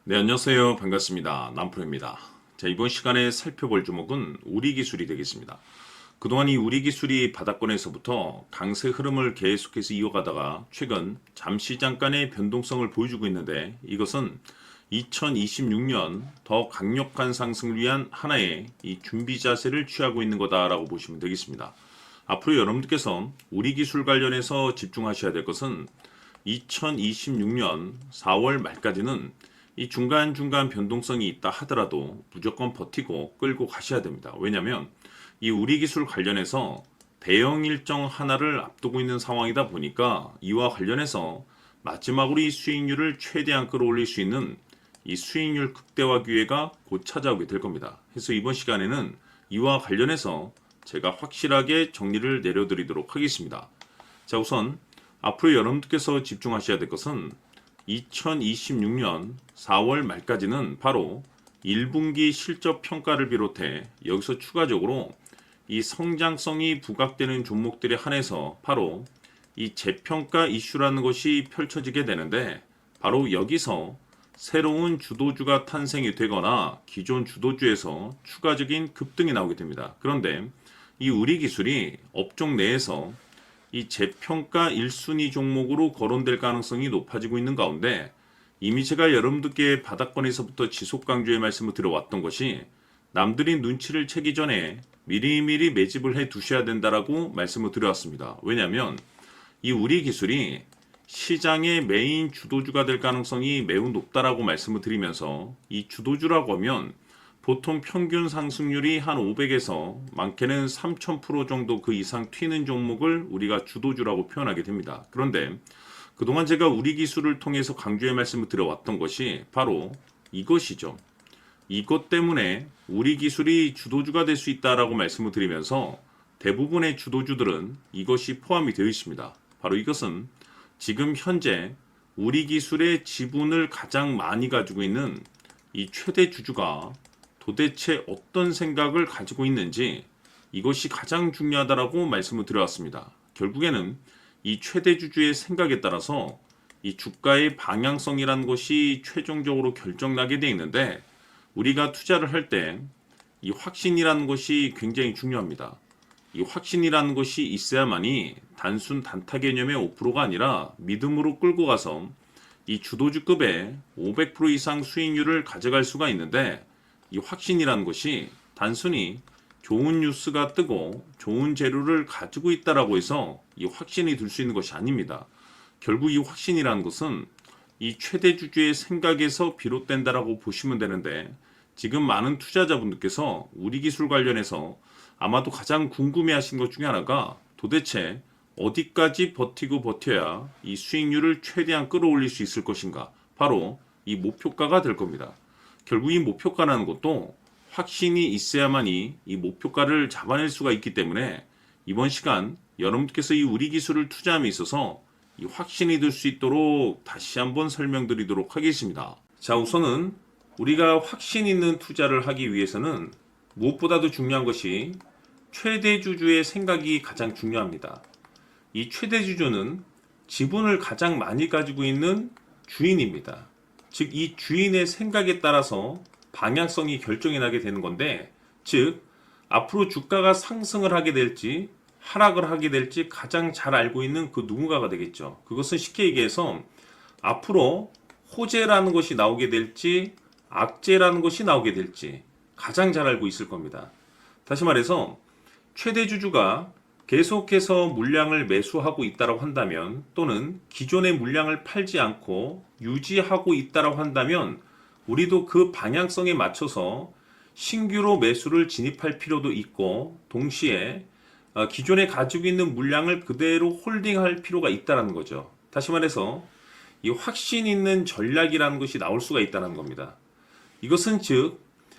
네, 안녕하세요. 반갑습니다. 남프로입니다. 자, 이번 시간에 살펴볼 종목은 우리기술이 되겠습니다. 그동안 이 우리기술이 바닥권에서부터 강세 흐름을 계속해서 이어가다가 최근 잠시 잠깐의 변동성을 보여주고 있는데, 이것은 2026년 더 강력한 상승을 위한 하나의 이 준비 자세를 취하고 있는 거다라고 보시면 되겠습니다. 앞으로 여러분들께서 우리기술 관련해서 집중하셔야 될 것은 2026년 4월 말까지는 이 중간중간 변동성이 있다 하더라도 무조건 버티고 끌고 가셔야 됩니다. 왜냐하면 이 우리기술 관련해서 대형 일정 하나를 앞두고 있는 상황이다 보니까 이와 관련해서 마지막으로 이 수익률을 최대한 끌어올릴 수 있는 이 수익률 극대화 기회가 곧 찾아오게 될 겁니다. 그래서 이번 시간에는 이와 관련해서 제가 확실하게 정리를 내려드리도록 하겠습니다. 자, 우선 앞으로 여러분들께서 집중하셔야 될 것은 2026년 4월 말까지는 바로 1분기 실적 평가를 비롯해 여기서 추가적으로 이 성장성이 부각되는 종목들에 한해서 바로 이 재평가 이슈라는 것이 펼쳐지게 되는데, 바로 여기서 새로운 주도주가 탄생이 되거나 기존 주도주에서 추가적인 급등이 나오게 됩니다. 그런데 이 우리기술이 업종 내에서 이 재평가 1순위 종목으로 거론될 가능성이 높아지고 있는 가운데, 이미 제가 여러분들께 바닥권에서부터 지속 강조의 말씀을 드려왔던 것이 남들이 눈치를 채기 전에 미리미리 매집을 해 두셔야 된다라고 말씀을 드려왔습니다. 왜냐하면 이 우리기술이 시장의 메인 주도주가 될 가능성이 매우 높다라고 말씀을 드리면서, 이 주도주라고 하면 보통 평균 상승률이 한 500에서 많게는 3000% 정도 그 이상 튀는 종목을 우리가 주도주라고 표현하게 됩니다. 그런데 그동안 제가 우리기술을 통해서 강조의 말씀을 드려왔던 것이 바로 이것이죠. 이것 때문에 우리기술이 주도주가 될 수 있다라고 말씀을 드리면서 대부분의 주도주들은 이것이 포함이 되어 있습니다. 바로 이것은 지금 현재 우리기술의 지분을 가장 많이 가지고 있는 이 최대 주주가 도대체 어떤 생각을 가지고 있는지, 이것이 가장 중요하다라고 말씀을 드려왔습니다. 결국에는 이 최대 주주의 생각에 따라서 이 주가의 방향성이라는 것이 최종적으로 결정나게 되어 있는데, 우리가 투자를 할 때 이 확신이라는 것이 굉장히 중요합니다. 이 확신이라는 것이 있어야만이 단순 단타 개념의 5%가 아니라 믿음으로 끌고 가서 이 주도주급의 500% 이상 수익률을 가져갈 수가 있는데, 이 확신이라는 것이 단순히 좋은 뉴스가 뜨고 좋은 재료를 가지고 있다라고 해서 이 확신이 들 수 있는 것이 아닙니다. 결국 이 확신이라는 것은 이 최대 주주의 생각에서 비롯된다라고 보시면 되는데, 지금 많은 투자자분들께서 우리기술 관련해서 아마도 가장 궁금해하신 것 중에 하나가 도대체 어디까지 버티고 버텨야 이 수익률을 최대한 끌어올릴 수 있을 것인가, 바로 이 목표가가 될 겁니다. 결국 이 목표가라는 것도 확신이 있어야만이 이 목표가를 잡아낼 수가 있기 때문에, 이번 시간 여러분께서 이 우리기술을 투자함에 있어서 이 확신이 들 수 있도록 다시 한번 설명드리도록 하겠습니다. 자, 우선은 우리가 확신 있는 투자를 하기 위해서는 무엇보다도 중요한 것이 최대 주주의 생각이 가장 중요합니다. 이 최대 주주는 지분을 가장 많이 가지고 있는 주인입니다. 즉, 이 주인의 생각에 따라서 방향성이 결정이 나게 되는 건데, 즉 앞으로 주가가 상승을 하게 될지 하락을 하게 될지 가장 잘 알고 있는 그 누군가가 되겠죠. 그것은 쉽게 얘기해서 앞으로 호재라는 것이 나오게 될지 악재라는 것이 나오게 될지 가장 잘 알고 있을 겁니다. 다시 말해서 최대 주주가 계속해서 물량을 매수하고 있다고 한다면, 또는 기존의 물량을 팔지 않고 유지하고 있다고 한다면, 우리도 그 방향성에 맞춰서 신규로 매수를 진입할 필요도 있고, 동시에 기존에 가지고 있는 물량을 그대로 홀딩할 필요가 있다는 거죠. 다시 말해서 이 확신 있는 전략이라는 것이 나올 수가 있다는 겁니다. 이것은 즉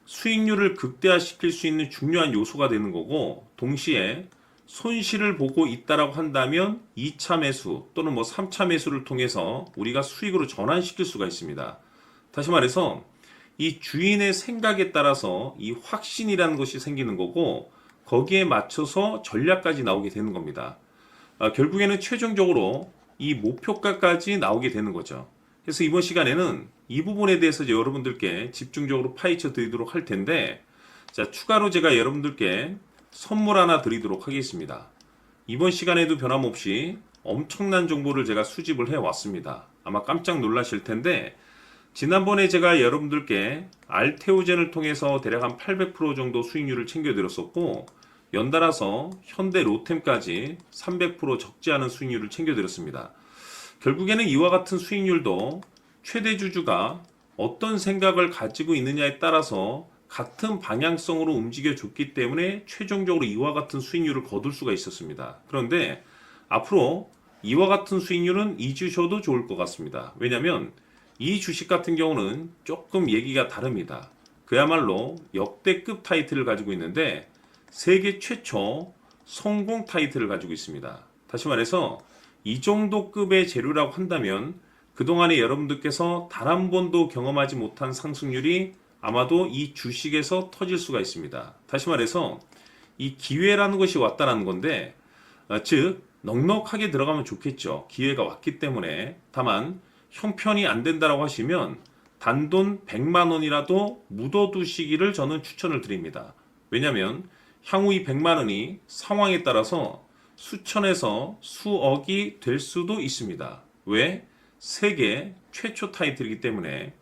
수익률을 극대화시킬 수 있는 중요한 요소가 되는 거고, 동시에 손실을 보고 있다라고 한다면 2차 매수 또는 3차 매수를 통해서 우리가 수익으로 전환시킬 수가 있습니다. 다시 말해서 이 주인의 생각에 따라서 이 확신이라는 것이 생기는 거고, 거기에 맞춰서 전략까지 나오게 되는 겁니다. 결국에는 최종적으로 이 목표가까지 나오게 되는 거죠. 그래서 이번 시간에는 이 부분에 대해서 이제 여러분들께 집중적으로 파헤쳐 드리도록 할 텐데, 자, 추가로 제가 여러분들께 선물 하나 드리도록 하겠습니다. 이번 시간에도 변함없이 엄청난 정보를 제가 수집을 해 왔습니다. 아마 깜짝 놀라실 텐데, 지난번에 제가 여러분들께 알테오젠을 통해서 대략 한 800% 정도 수익률을 챙겨드렸었고, 연달아서 현대 로템까지 300% 적지 않은 수익률을 챙겨드렸습니다. 결국에는 이와 같은 수익률도 최대 주주가 어떤 생각을 가지고 있느냐에 따라서 같은 방향성으로 움직여줬기 때문에 최종적으로 이와 같은 수익률을 거둘 수가 있었습니다. 그런데 앞으로 이와 같은 수익률은 잊으셔도 좋을 것 같습니다. 왜냐하면 이 주식 같은 경우는 조금 얘기가 다릅니다. 그야말로 역대급 타이틀을 가지고 있는데 세계 최초 성공 타이틀을 가지고 있습니다. 다시 말해서 이 정도 급의 재료라고 한다면 그동안에 여러분들께서 단 한 번도 경험하지 못한 상승률이 아마도 이 주식에서 터질 수가 있습니다. 다시 말해서 이 기회라는 것이 왔다는 건데, 즉 넉넉하게 들어가면 좋겠죠. 기회가 왔기 때문에. 다만 형편이 안 된다라고 하시면 단돈 100만 원이라도 묻어두시기를 저는 추천을 드립니다. 왜냐하면 향후 이 100만 원이 상황에 따라서 수천에서 수억이 될 수도 있습니다. 왜? 세계 최초 타이틀이기 때문에.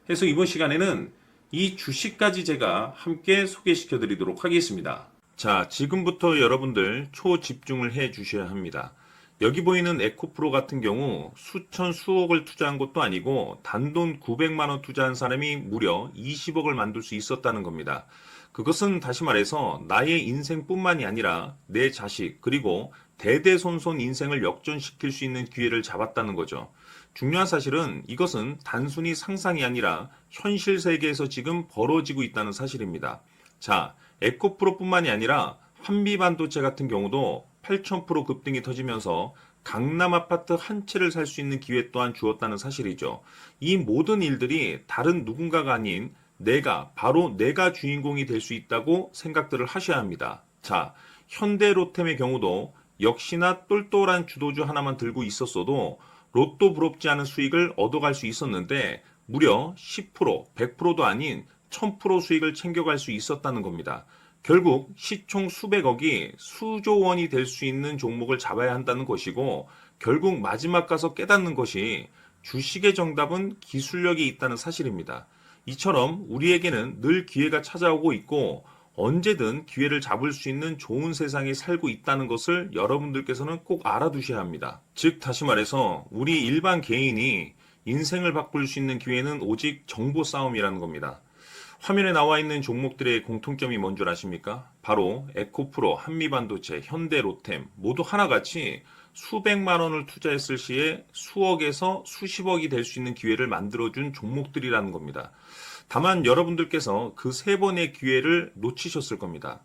해서 이번 시간에는 이 주식까지 제가 함께 소개시켜 드리도록 하겠습니다. 자, 지금부터 여러분들 초집중을 해 주셔야 합니다. 여기 보이는 에코프로 같은 경우 수천 수억을 투자한 것도 아니고 단돈 900만 원 투자한 사람이 무려 20억을 만들 수 있었다는 겁니다. 그것은 다시 말해서 나의 인생뿐만이 아니라 내 자식 그리고 대대손손 인생을 역전시킬 수 있는 기회를 잡았다는 거죠. 중요한 사실은 이것은 단순히 상상이 아니라 현실 세계에서 지금 벌어지고 있다는 사실입니다. 자, 에코프로뿐만이 아니라 한미반도체 같은 경우도 8,000% 급등이 터지면서 강남 아파트 한 채를 살 수 있는 기회 또한 주었다는 사실이죠. 이 모든 일들이 다른 누군가가 아닌 바로 내가 주인공이 될 수 있다고 생각들을 하셔야 합니다. 자, 현대로템의 경우도 역시나 똘똘한 주도주 하나만 들고 있었어도 로또 부럽지 않은 수익을 얻어갈 수 있었는데 무려 10%, 100%도 아닌 1000% 수익을 챙겨갈 수 있었다는 겁니다. 결국 시총 수백억이 수조 원이 될 수 있는 종목을 잡아야 한다는 것이고 결국 마지막 가서 깨닫는 것이 주식의 정답은 기술력이 있다는 사실입니다. 이처럼 우리에게는 늘 기회가 찾아오고 있고 언제든 기회를 잡을 수 있는 좋은 세상에 살고 있다는 것을 여러분들께서는 꼭 알아두셔야 합니다. 즉 다시 말해서 우리 일반 개인이 인생을 바꿀 수 있는 기회는 오직 정보 싸움이라는 겁니다. 화면에 나와 있는 종목들의 공통점이 뭔 줄 아십니까? 바로 에코프로, 한미반도체, 현대로템 모두 하나같이 수백만 원을 투자했을 시에 수억에서 수십억이 될 수 있는 기회를 만들어준 종목들이라는 겁니다. 다만 여러분들께서 그 세 번의 기회를 놓치셨을 겁니다.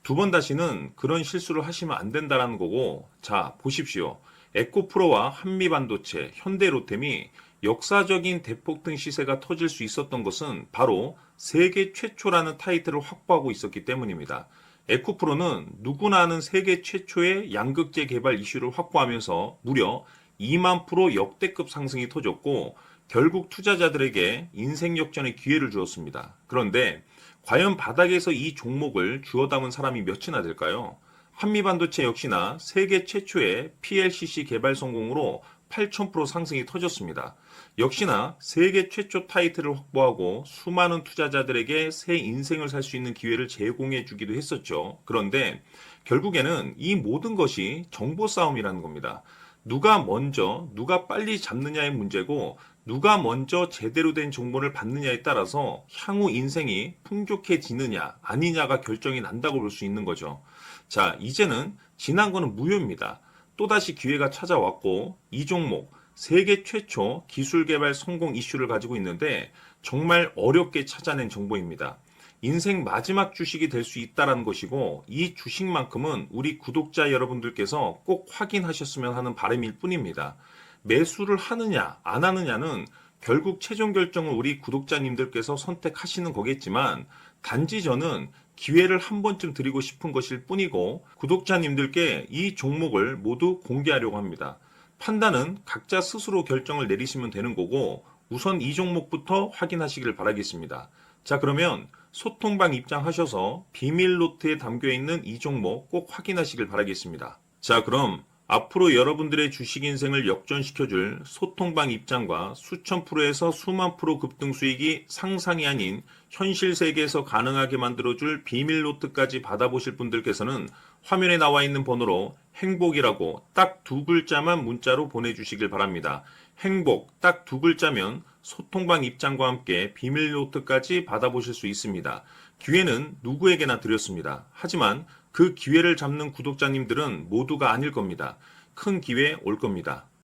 두 번 다시는 그런 실수를 하시면 안 된다는 거고, 자, 보십시오. 에코프로와 한미반도체, 현대로템이 역사적인 대폭등 시세가 터질 수 있었던 것은 바로 세계 최초라는 타이틀을 확보하고 있었기 때문입니다. 에코프로는 누구나 아는 세계 최초의 양극재 개발 이슈를 확보하면서 무려 2만 프로 역대급 상승이 터졌고 결국 투자자들에게 인생 역전의 기회를 주었습니다. 그런데 과연 바닥에서 이 종목을 주워 담은 사람이 몇이나 될까요? 한미반도체 역시나 세계 최초의 PLCC 개발 성공으로 8,000% 상승이 터졌습니다. 역시나 세계 최초 타이틀을 확보하고 수많은 투자자들에게 새 인생을 살 수 있는 기회를 제공해 주기도 했었죠. 그런데 결국에는 이 모든 것이 정보 싸움이라는 겁니다. 누가 먼저, 누가 빨리 잡느냐의 문제고 누가 먼저 제대로 된 정보를 받느냐에 따라서 향후 인생이 풍족해지느냐 아니냐가 결정이 난다고 볼 수 있는 거죠. 자, 이제는 지난 거는 무효입니다. 또다시 기회가 찾아왔고 이 종목 세계 최초 기술 개발 성공 이슈를 가지고 있는데 정말 어렵게 찾아낸 정보입니다. 인생 마지막 주식이 될 수 있다는 것이고 이 주식만큼은 우리 구독자 여러분들께서 꼭 확인하셨으면 하는 바람일 뿐입니다. 매수를 하느냐 안 하느냐는 결국 최종 결정을 우리 구독자님들께서 선택하시는 거겠지만 단지 저는 기회를 한 번쯤 드리고 싶은 것일 뿐이고 구독자님들께 이 종목을 모두 공개하려고 합니다. 판단은 각자 스스로 결정을 내리시면 되는 거고 우선 이 종목부터 확인하시길 바라겠습니다. 자, 그러면 소통방 입장하셔서 비밀 노트에 담겨 있는 이 종목 꼭 확인하시길 바라겠습니다. 자, 그럼 앞으로 여러분들의 주식 인생을 역전시켜줄 소통방 입장과 수천 프로에서 수만 프로 급등 수익이 상상이 아닌 현실 세계에서 가능하게 만들어줄 비밀 노트까지 받아보실 분들께서는 화면에 나와 있는 번호로 행복이라고 딱 두 글자만 문자로 보내주시길 바랍니다. 행복 딱 두 글자면 소통방 입장과 함께 비밀 노트까지 받아보실 수 있습니다. 기회는 누구에게나 드렸습니다. 하지만 그 기회를 잡는 구독자님들은 모두가 아닐 겁니다. 큰 기회 올 겁니다.